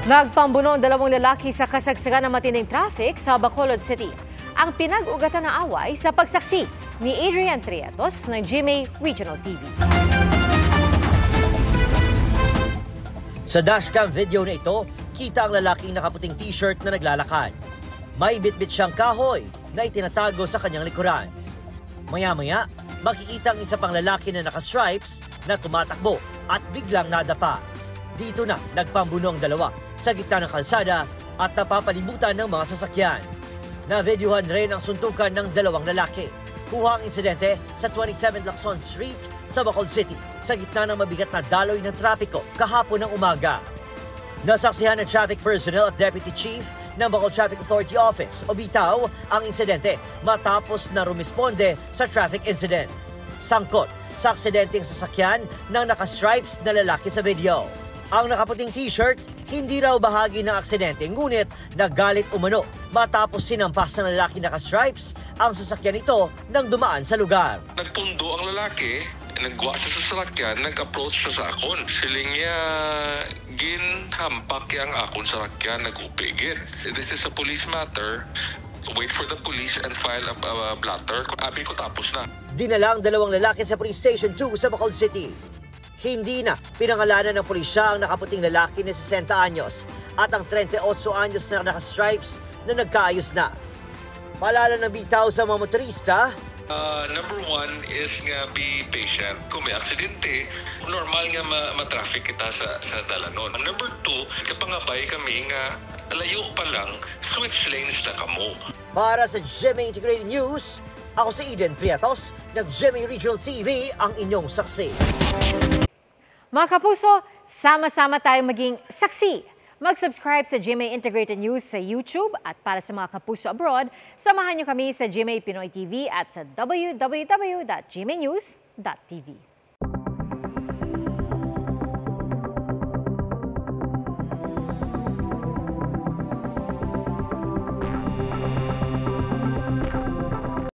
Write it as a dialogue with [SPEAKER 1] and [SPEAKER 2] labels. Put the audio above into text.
[SPEAKER 1] Nagpambuno ang dalawang lalaki sa kasagsagan ng matinding traffic sa Bacolod City. Ang pinag-ugatan ng away sa pagsaksi ni Adrian Prietos ng GMA Regional TV.
[SPEAKER 2] Sa dashcam video na ito, kita ang lalaking nakaputing t-shirt na naglalakad. May bitbit siyang kahoy na itinatago sa kanyang likuran. Maya-maya, makikita ang isa pang lalaki na naka-stripes na tumatakbo at biglang nadapa. Dito na nagpambuno ang dalawa sa gitna ng kalsada at napapalibutan ng mga sasakyan. Na-videohan rin ang suntukan ng dalawang lalaki. Kuha ang insidente sa 27 Lacson Street sa Bacolod City sa gitna ng mabigat na daloy ng trapiko kahapon ng umaga. Nasaksihan ng traffic personnel at Deputy Chief ng Bacolod Traffic Authority Office o BITAO ang insidente matapos na rumisponde sa traffic incident. Sangkot sa aksidenteng sasakyan ng naka-stripes na lalaki sa video. Ang nakaputing t-shirt, hindi raw bahagi ng aksidente, ngunit nagalit umano matapos sinampas ng lalaki naka-stripes ang sasakyan nito nang dumaan sa lugar.
[SPEAKER 3] Nagpundo ang lalaki, nagwa siya sa sasakyan, nag-approach siya sa akon. Siling niya, ginhampak ang akon sa sasakyan, nag-upigid. This is a police matter. Wait for the police and file a blatter. Abi ko tapos na.
[SPEAKER 2] Dinala ang dalawang lalaki sa Police Station 2 sa Bacolod City. Hindi na pinangalanan ng pulisya ang nakaputing lalaki na 60 anyos at ang 38 anyos na naka-stripes na nagkaayos na. Paalala ng bitaw sa mga motorista,
[SPEAKER 3] Number one is nga be patient. Kung may aksidente, normal nga ma-traffic kita sa dalanon. Number two, kapangabay kami nga layo pa lang, switch lanes na kamo.
[SPEAKER 2] Para sa GMA Integrated News, ako si Eden Prietos, ng GMA Regional TV, ang inyong saksi.
[SPEAKER 1] Mga kapuso, sama-sama tayong maging saksi. Mag-subscribe sa GMA Integrated News sa YouTube at para sa mga kapuso abroad, samahan niyo kami sa GMA Pinoy TV at sa www.gmanews.tv.